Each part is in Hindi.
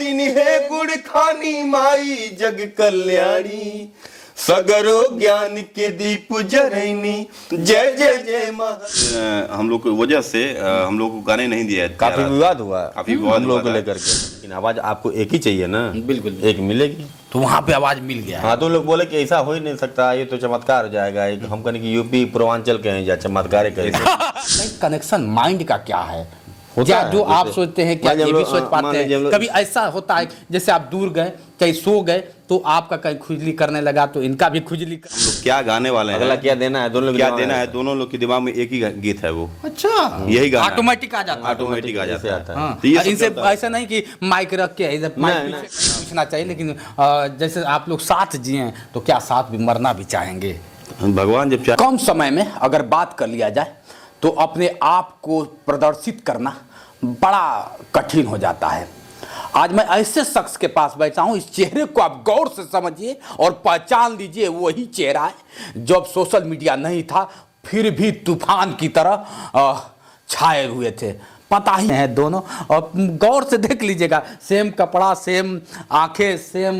दिन है गुड़ खानी माई जग कल्याणी, सगरो ज्ञान के दीप जरैनी, जय जय जय महा। हम लोग की वजह से हम लोग को गाने नहीं दिया, काफी विवाद हुआ, काफी विवाद हम लोगों को लेकर के। लेकिन आवाज आपको एक ही चाहिए ना, बिल्कुल एक मिलेगी तो वहाँ पे आवाज मिल गया। हाँ, तो लोग बोले कि ऐसा हो ही नहीं सकता, ये तो चमत्कार हो जाएगा। एक हम कहने की यूपी पूर्वांचल के हैं या चमत्कार करेंगे। कनेक्शन माइंड का क्या है, होता क्या है, जो आप सोचते हैं क्या ये भी सोच पाते हैं? कभी ऐसा होता है जैसे आप दूर गए कहीं सो गए तो आपका कहीं खुजली करने लगा तो इनका भी खुजली हम लोग क्या गाने वाले हैं, अगला क्या देना है, दोनों क्या देना है, दोनों लोग के दिमाग में एक ही गीत है वो। अच्छा, यही गाना ऑटोमेटिक आ जाता है, ऑटोमेटिक आ जाता है। हाँ, तो ये सब इनसे चलता है। ऐसा नहीं कि माइक रख के इधर माइक पूछना चाहिए, लेकिन जैसे आप लोग साथ जिए तो क्या साथ भी मरना भी चाहेंगे? भगवान जब चाहे। कम समय में अगर बात कर लिया जाए तो अपने आप को प्रदर्शित करना बड़ा कठिन हो जाता है। आज मैं ऐसे शख्स के पास बैठा हूं, इस चेहरे को आप गौर से समझिए और पहचान लीजिए, वही चेहरा है जब सोशल मीडिया नहीं था फिर भी तूफान की तरह छाए हुए थे। पता ही है दोनों, और गौर से देख लीजिएगा, सेम कपड़ा, सेम आंखें, सेम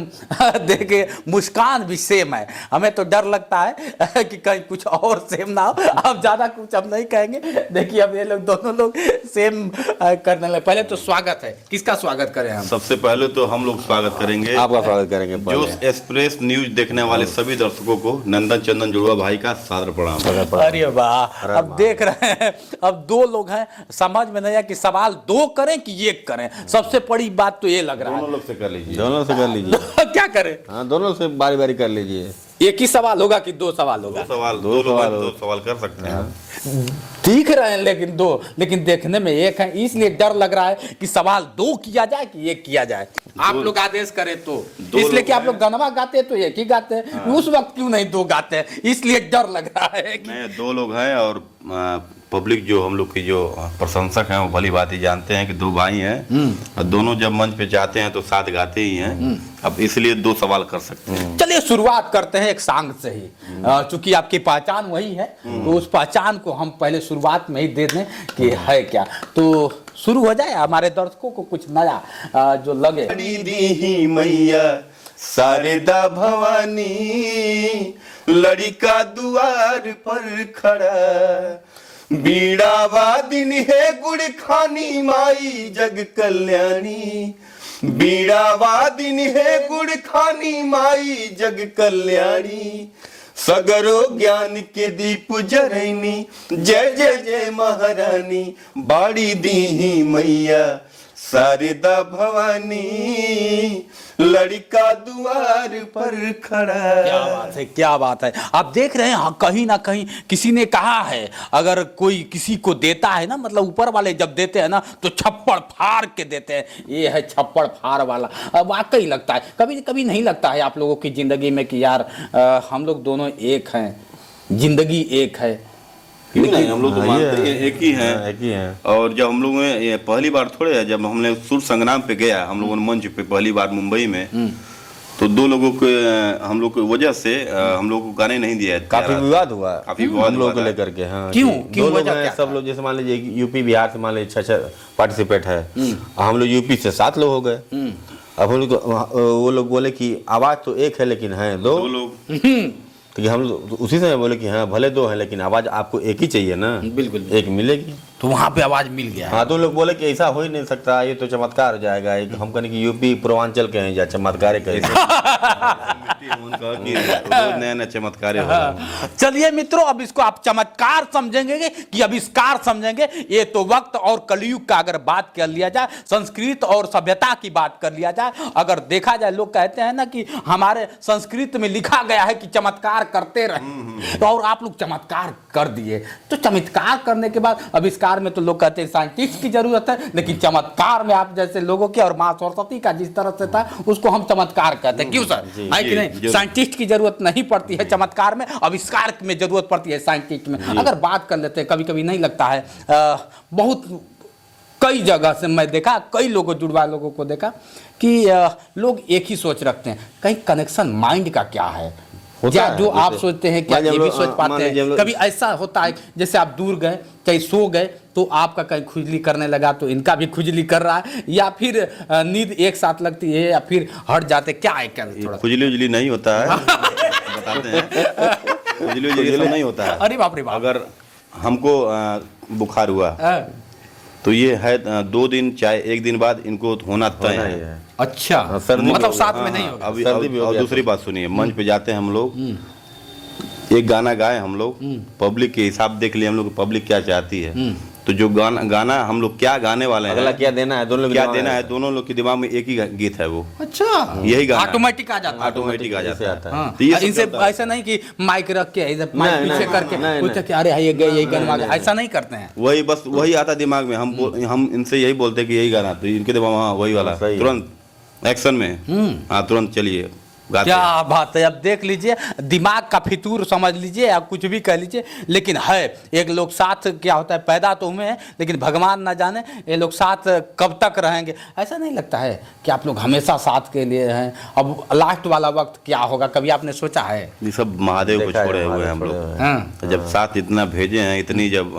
देखे मुस्कान भी सेम है। हमें तो डर लगता है कि कहीं कुछ और सेम ना हो। अब ज़्यादा कुछ हम नहीं कहेंगे। देखिए अब ये लोग दोनों लोग सेम करने लगे। पहले तो स्वागत है, किसका स्वागत करें हम? सबसे पहले तो हम लोग स्वागत करेंगे, आपका स्वागत करेंगे। जो एक्सप्रेस न्यूज देखने वाले सभी दर्शकों को नंदन चंदन जुड़वा भाई का सादर प्रणाम। अरे वाह, अब देख रहे हैं, अब दो लोग हैं, समझ में नहीं कि सवाल दो करें कि एक करें। सबसे बड़ी बात तो ये लग रहा है दोनों लोग से कर लीजिए, दोनों से कर लीजिए। क्या करें? हाँ, दोनों से बारी बारी कर लीजिए। एक ही सवाल होगा कि दो सवाल होगा? दो सवाल कर सकते हैं। दिख रहे हैं लेकिन दो, लेकिन देखने में एक है, इसलिए डर लग रहा है कि सवाल दो किया जाए कि एक किया जाए। आप लोग आदेश करें तो, इसलिए कि आप लोग गनवा गाते हैं तो एक ही गाते हैं। हाँ। उस वक्त क्यों नहीं दो गाते हैं, इसलिए डर लग रहा है कि नहीं, दो लोग हैं और पब्लिक जो हम लोग की जो प्रशंसक हैं वो भली बात ही जानते हैं कि दो भाई हैं और दोनों जब मंच पे जाते हैं तो साथ गाते ही हैं। अब इसलिए दो सवाल कर सकते हैं। चलिए शुरुआत करते हैं एक सांग से ही, चूंकि आपकी पहचान वही है तो उस पहचान को हम पहले शुरुआत में ही दे दें कि है क्या। तो शुरू हो जाए, हमारे दर्शकों को कुछ नया जो लगे। दी मैया शारदा भवानी, लड़का दुआर पर खड़ा, बीड़ा वादिन है गुड़ खानी माई जग कल्याणी, बीड़ा वादिन है गुड़ खानी माई जग कल्याणी, सगरो ज्ञान के दीप जरैनी, जय जय जय महारानी, बाड़ी दी मैया शारदा भवानी, लड़का द्वार पर खड़ा। क्या बात है, क्या बात है। आप देख रहे हैं, हाँ, कहीं ना कहीं किसी ने कहा है अगर कोई किसी को देता है ना, मतलब ऊपर वाले जब देते हैं ना तो छप्पड़ फाड़ के देते हैं। ये है छप्पड़ फाड़ वाला। वाकई लगता है, कभी कभी नहीं लगता है आप लोगों की जिंदगी में कि यार हम लोग दोनों एक हैं, जिंदगी एक है? क्यों नहीं, हम लोग तो मानते हैं एक ही हैं। एक ही हैं। और जब हम लोगों ने ये पहली बार थोड़े है, जब हमने सुर संग्राम पे गया हम लोगों ने मंच पे पहली बार मुंबई में, तो दो लोगों के हम लोग की वजह से हम लोग को गाने नहीं दिया। काफी विवाद हुआ, काफी विवाद हम लोग को हुआ था। लेकर के। हाँ, क्यों? कि क्यों दो लोग वजह हैं, क्या सब लोग जैसे मान लीजिए यूपी बिहार से मान लीजिए 6 पार्टिसिपेट है, हम लोग यूपी से 7 लोग हो गए। अब हम लोग वो लोग बोले कि आवाज तो एक है लेकिन है दो लोग। तो हम उसी समय बोले कि हाँ भले दो हैं लेकिन आवाज आपको एक ही चाहिए ना, बिल्कुल एक मिलेगी तो वहाँ पे आवाज मिल गया। हाँ, तो लोग बोले कि ऐसा हो ही नहीं सकता, ये तो चमत्कार हो जाएगा। एक हम कहने की यूपी पूर्वांचल के हैं या चमत्कार करेंगे। नया नया चमत्कार होगा। चलिए मित्रों, अब इसको आप चमत्कार समझेंगे कि आविष्कार समझेंगे, ये तो वक्त और कलयुग का अगर बात कर लिया जाए, संस्कृत और सभ्यता की बात कर लिया जाए, अगर देखा जाए, लोग कहते हैं ना कि हमारे संस्कृत में लिखा गया है कि चमत्कार करते रहे, तो और आप लोग चमत्कार कर दिए। तो चमत्कार करने के बाद आविष्कार में तो लोग कहते हैं साइंटिस्ट की जरूरत है, लेकिन चमत्कार में आप जैसे लोगों के और मां सरस्वती का जिस तरह से था उसको हम चमत्कार कहते हैं। क्यों सर, है कि नहीं? साइंटिस्ट की जरूरत नहीं पड़ती है चमत्कार में, आविष्कार में जरूरत पड़ती है साइंटिस्ट में। अगर बात कर लेते हैं, कभी कभी नहीं लगता है, बहुत कई जगह से मैं देखा, कई लोगों जुड़वा लोगों को देखा कि लोग एक ही सोच रखते हैं। कहीं कनेक्शन माइंड का क्या है, क्या जो आप सोचते हैं क्या ये भी सोच पाते हैं? कभी ऐसा होता है जैसे आप दूर गए कहीं सो गए तो आपका कहीं खुजली करने लगा तो इनका भी खुजली कर रहा है, या फिर नींद एक साथ लगती है, या फिर हट जाते, क्या है क्या थोड़ा? खुजली उजली नहीं होता है, बताते हैं। खुजली उजली ये सब नहीं होता है। अरे बाप रे बाप। अगर हमको बुखार हुआ तो ये है 2 दिन चाहे 1 दिन बाद इनको होना तय है। अच्छा, सर्दी मतलब भी साथ होगा। में नहीं होगा। अभी सर्दी भी हो और गया दूसरी बात सुनिए, मंच पे जाते हैं हम लोग, एक गाना गाए हम लोग, पब्लिक के हिसाब देख लिए हम लोग पब्लिक क्या चाहती है, तो जो गाना हम लोग क्या गाने वाले हैं, अगला क्या देना है, दोनों लोग क्या देना है, दोनों लोग के दिमाग में एक ही गीत है वो। अच्छा, यही गाना ऑटोमेटिक आ जाता है। ऑटोमेटिक आ जाता है। हाँ, तो ये सब इनसे चलता है। ऐसा नहीं कि माइक रख के इधर माइक नहीं, पीछे नहीं, करके नहीं, पूछते कि अरे ये गए यही गाना आ गया, ऐसा नहीं करते हैं। वही बस वही आता दिमाग में, हम इनसे यही बोलते हैं कि यही गाना, तो इनके दिमाग में हाँ वही वाला, सही है। तुरंत एक्शन में, हाँ तुरंत चलिए गाते क्या हैं। बात है। अब देख लीजिए, दिमाग का फितूर समझ लीजिए या कुछ भी कह लीजिए, लेकिन है एक लोग साथ, क्या होता है, पैदा तो हुए हैं लेकिन भगवान ना जाने ये लोग साथ कब तक रहेंगे। ऐसा नहीं लगता है कि आप लोग हमेशा साथ के लिए हैं? अब लास्ट वाला वक्त क्या होगा, कभी आपने सोचा है? ये सब महादेव को देखा है, छोड़े हुए महादेव हैं हम छोड़े लोग। हुए हाँ। तो जब साथ इतना भेजे हैं, इतनी जब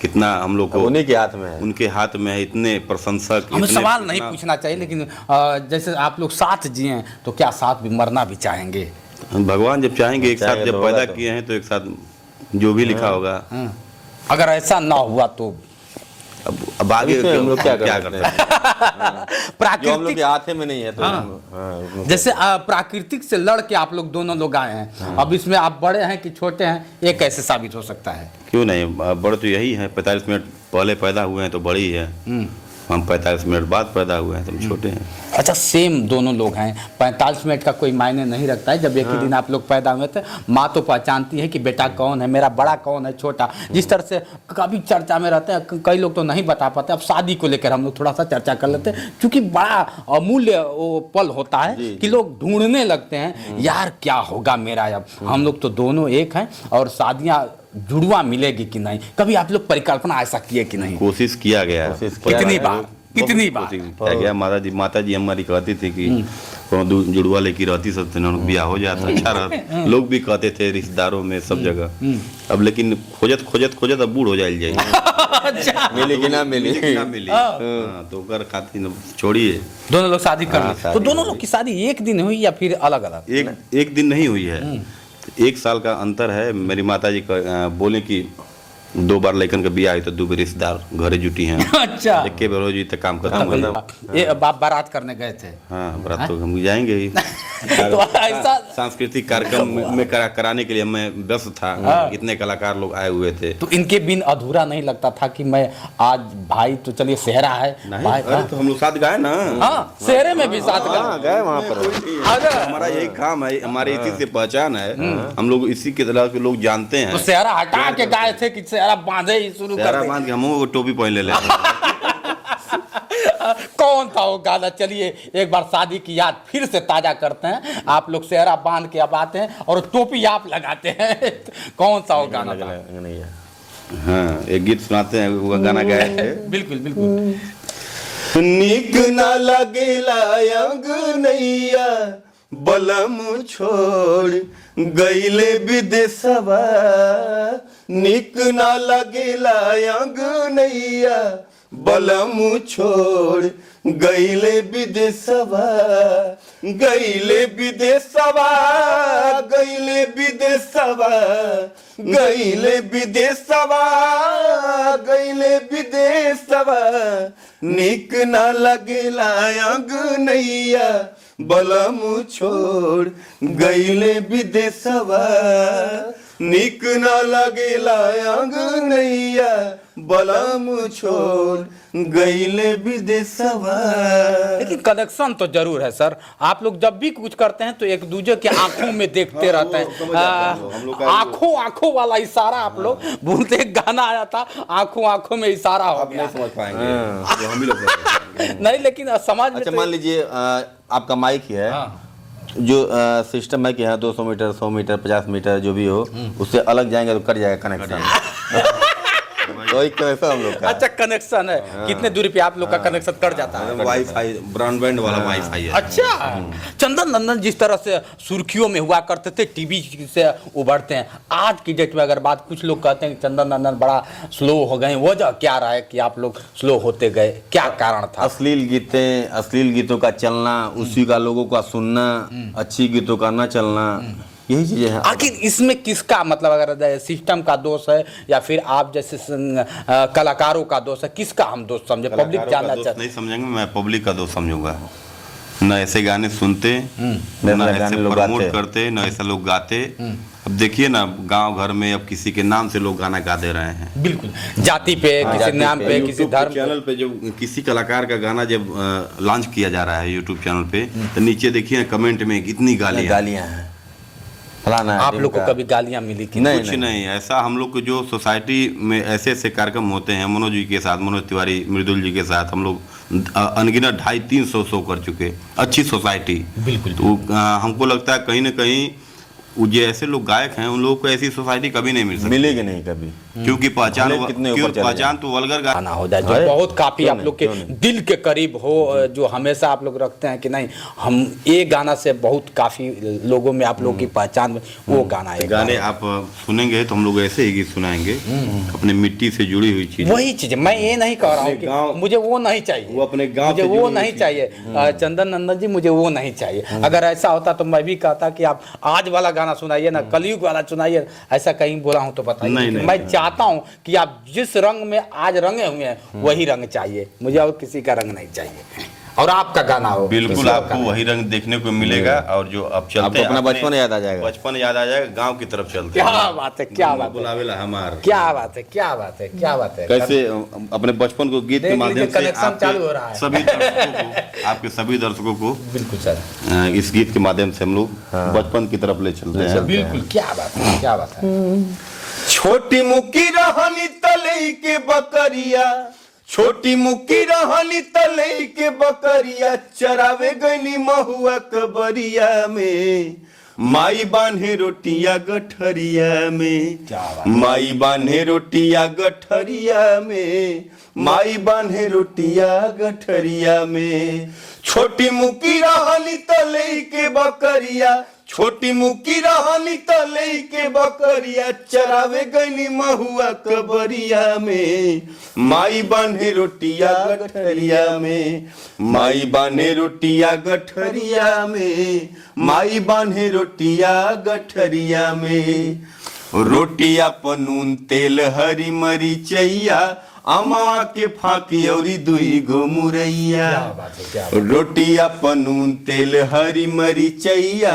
कितना हम लोग को उन्हीं के हाथ में है। उनके हाथ में है, इतने प्रशंसक, हमें इतने सवाल नहीं इतना- पूछना चाहिए, लेकिन जैसे आप लोग साथ जिए तो क्या साथ भी मरना भी चाहेंगे? भगवान जब चाहेंगे एक साथ, चाहेंगे जब तो पैदा होगा तो। किए हैं तो एक साथ जो भी लिखा होगा। हाँ। अगर ऐसा ना हुआ तो अब आगे इसमें हम लोग क्या क्या करते करते हैं? जो हम लोग प्राकृतिक, के हाथ में नहीं है तो हाँ। जैसे प्राकृतिक से लड़ के आप लोग दोनों लोग आए हैं, अब इसमें आप बड़े हैं कि छोटे हैं, ये कैसे साबित हो सकता है? क्यों नहीं, बड़े तो यही है, 45 मिनट पहले पैदा हुए हैं तो बड़ी ही है, हम 45 मिनट बाद पैदा हुए हैं तो हम छोटे हैं। अच्छा, सेम दोनों लोग हैं, 45 मिनट का कोई मायने नहीं रखता है। जब एक ही दिन आप लोग पैदा हुए थे, माँ तो पहचानती है कि बेटा कौन है, मेरा बड़ा कौन है, छोटा। जिस तरह से कभी चर्चा में रहते हैं, कई लोग तो नहीं बता पाते। अब शादी को लेकर हम लोग थोड़ा सा चर्चा कर लेते हैं, क्योंकि बड़ा अमूल्य वो पल होता है कि लोग ढूंढने लगते हैं, यार क्या होगा मेरा। अब हम लोग तो दोनों एक हैं, और शादियाँ जुड़वा मिलेगी कि नहीं, कभी आप लोग परिकल्पना ऐसा किए कि नहीं? कोशिश किया गया है। कितनी बार, कितनी बार? कोशिश किया गया। माता जी हमारी कहती थी कि कोनो जुड़वा लेके रहती सब ब्याह हो जाता, अच्छा रहता। लोग भी कहते थे रिश्तेदारों में सब जगह। अब लेकिन खोजत अब बूढ़ हो जाए अच्छा, मिली कि ना मिली। हाँ, तो कर खातिर छोड़िए। दोनों लोग शादी कर हाँ, ली। शादी तो दोनों लोग की शादी एक दिन हुई या फिर अलग अलग? एक दिन नहीं हुई है, 1 साल का अंतर है। मेरी माता जी बोले कि 2 बार लड़कन का बियाह है तो 2 बार रिश्तेदार घरे जुटी हैं। अच्छा, एक के बार हो जी तक काम खत्म हो। ये बाप बारात करने गए थे? हाँ, बारात तो हम जाएंगे ही। तो ऐसा सांस्कृतिक कार्यक्रम में कराने के लिए मैं व्यस्त था, इतने कलाकार लोग आए हुए थे। तो इनके बिन अधूरा नहीं लगता था कि मैं आज, भाई तो चलिए सेहरा है नहीं, भाई, अरे तो हम लोग साथ गए ना। हाँ, सेहरे में भी साथ हाँ, गए। गए वहाँ पर। अगर हमारा यही काम है, हमारे इसी से पहचान है। हम लोग इसी के तरह के लोग जानते तो हैं। सेहरा हटा के गए थे कि सेहरा बांधे ही शुरू कर सेहरा दे? बांध के हम वो टोपी पहन ले कौन था वो गाना? चलिए एक बार शादी की याद फिर से ताजा करते हैं। आप लोग सेहरा बांध के अब आते हैं और टोपी आप लगाते हैं। कौन सा वो गाना था? नहीं है। हाँ, एक गीत सुनाते हैं, वो गाना गाए थे। बिल्कुल बिल्कुल। निक ना लगेला अंगनैया बलम छोड़ गईले विदेशवा, निक ना लगेला अंगनैया बलम छोड़ गईले विदेशवा, गईले विदेशवा, गईले विदेशवा, गईले विदेशवा, गईले विदेशवा, निक ना लगेला अंगनैया बलम छोड़ गईले विदेशवा, निक ना लगेला अंगनैया बलम छोड़ गईले विदेशवा। लेकिन कनेक्शन तो जरूर है सर। आप लोग जब भी कुछ करते हैं तो एक दूसरे के आंखों में देखते रहते हैं। आंखों आंखों वाला इशारा आप लोग बोलते, एक गाना आया था, आंखों आंखों में इशारा हो आप गया। नहीं समझ पाएंगे, जो हम ही लोग समझ पाएंगे। नहीं, लेकिन समाज में अच्छा, तो- मान लीजिए आपका माइक ही है, हाँ। जो सिस्टम है कि हाँ 200 मीटर, 100 मीटर, 50 मीटर जो भी हो, उससे अलग जाएंगे तो कट जाएगा कनेक्शन। वही कैसा हम लोग का अच्छा कनेक्शन है, कितने दूरी पे आप लोग का कनेक्शन कट जाता है? वाईफाई ब्रॉडबैंड वाला वाईफाई है। अच्छा, चंदन नंदन जिस तरह से सुर्खियों में हुआ करते थे, टीवी से उभरते हैं, आज की डेट में अगर बात, कुछ लोग कहते हैं कि चंदन नंदन बड़ा स्लो हो गए, वजह क्या रहा है कि आप लोग स्लो होते गए, क्या कारण था? अश्लील गीतों का चलना, उसी का लोगों का सुनना, अच्छी गीतों का ना चलना, यही चीजें हैं। आखिर इसमें किसका मतलब, अगर सिस्टम का दोष है या फिर आप जैसे कलाकारों का दोष है, किसका हम दोष समझे? पब्लिक जानना चाहते नहीं समझेंगे, मैं पब्लिक का दोष समझूंगा। न ऐसे गाने सुनते, न ऐसे प्रमोट करते, न ऐसे लोग गाते। अब देखिए ना, गांव घर में अब किसी के नाम से लोग गाना गा दे रहे हैं। बिल्कुल, जाति पे, किसी नाम पे, किसी धर्म चैनल पे जब किसी कलाकार का गाना जब लॉन्च किया जा रहा है यूट्यूब चैनल पे, तो नीचे देखिए कमेंट में कितनी गालियां हैं। फलाना आप लोग को कभी गालियां मिली कि नहीं? कुछ नहीं ऐसा। हम लोग को जो सोसाइटी में ऐसे ऐसे कार्यक्रम होते हैं, मनोज जी के साथ, मनोज तिवारी, मृदुल जी के साथ हम लोग अनगिनत 250-300 शो कर चुके। अच्छी सोसाइटी, बिल्कुल। तो हमको लगता है कहीं ना कहीं जो ऐसे लोग गायक हैं उन लोगों को ऐसी सोसाइटी कभी नहीं मिल सकती, मिलेगी नहीं कभी, क्योंकि पहचान तो वल्गर गाना हो जाए जो बहुत काफी आप लोग के दिल के करीब हो, जो हमेशा आप लोग रखते हैं कि नहीं हम ये गाना से बहुत काफी लोगों में आप लोगों की पहचान में, वो गाना है। गाने आप सुनेंगे तो हम लोग ऐसे ही गीत सुनाएंगे, अपने मिट्टी से जुड़ी हुई चीज। वही चीज मैं ये नहीं कह रहा हूँ कि मुझे वो नहीं चाहिए, वो अपने गांव मुझे वो नहीं चाहिए। चंदन नंदन जी मुझे वो नहीं चाहिए। अगर ऐसा होता तो मैं भी कहता कि आप आज वाला गाना सुनाइए ना, कलयुग वाला सुनाइए, ऐसा कहीं बोला हूं तो बताइए। मैं चाहता हूं कि आप जिस रंग में आज रंगे हुए हैं वही रंग चाहिए मुझे, और किसी का रंग नहीं चाहिए, और आपका गाना हो। बिल्कुल आपको वही रंग देखने को मिलेगा। और जो अब चलते अपना बचपन याद आ जाएगा, बचपन याद आ जाएगा, गांव की तरफ चलते। क्या बात है, क्या बात है, बुलावेला हमार, क्या बात है, क्या बात है, क्या बात है। कैसे अपने बचपन को गीत के माध्यम से कनेक्शन चालू हो रहा है। सभी दर्शकों को, आपके सभी दर्शकों को बिल्कुल सर, इस गीत के माध्यम से हम लोग बचपन की तरफ ले चलते हैं। बिल्कुल, क्या बात है, क्या बात है। छोटी मुकी रहनी तलई के बकरिया, छोटी मुकी रहनी तलई के बकरिया, चरावे गईनी महुआ कबरिया में, माई बान्हे रोटिया गठरिया में, माई बान्हे रोटिया गठरिया में, माई बान्हे रोटिया गठरिया में। छोटी मुकी रहनी तलई के बकरिया, छोटी मुकी रहनी तलई के बकरिया, चरावे गईनी महुआ कबरिया में, माई बान्हे रोटिया गठरिया में, माई बान्हे रोटिया गठरिया में, माई बान्हे रोटिया गठरिया में। रोटिया पनून तेल हरी मरीचैया, अमा के फाकी औरी दुई गो मुरैया। रोटिया पनून तेल हरी मरीचैया,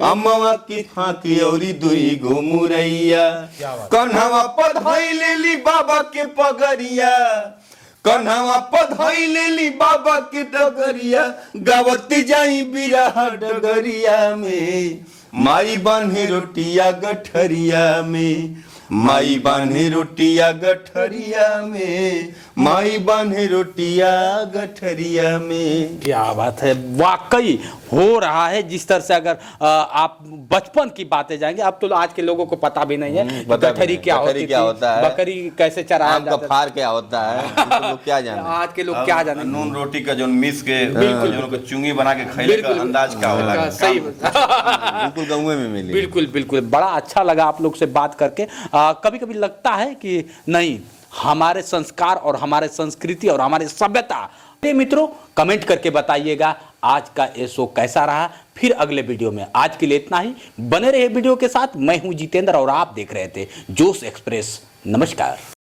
अम्मा की फाकी औरी दुई गो मुरैया। कन्हवा पधई लेली बाबा के पगरिया, कन्हवा पधई लेली बाबा के डगरिया, गावती जाई बिरहा डगरिया में, माई बान्हे रोटिया गठरिया में, माई बान्हे रोटिया गठरिया में, माई बान्हे रोटिया गठरिया में। क्या बात है, वाकई हो रहा है। जिस तरह से अगर आप बचपन की बातें जाएंगे, अब तो आज के लोगों को पता भी नहीं है गठरी क्या होता है, बकरी कैसे चराया जाता है, फार क्या होता है, तो क्या जाने आज के लोग क्या जाने। नून रोटी का जो मिस के जो चुंगी बना के खाने का अंदाज क्या होला, सही बिल्कुल गाँव में मिली। बिल्कुल बिल्कुल, बड़ा अच्छा लगा आप लोग से बात करके। कभी कभी लगता है कि नहीं, हमारे संस्कार और हमारे संस्कृति और हमारे सभ्यता। मित्रों कमेंट करके बताइएगा आज का ये शो कैसा रहा। फिर अगले वीडियो में, आज के लिए इतना ही। बने रहे वीडियो के साथ। मैं हूं जितेंद्र और आप देख रहे थे जोश एक्सप्रेस। नमस्कार।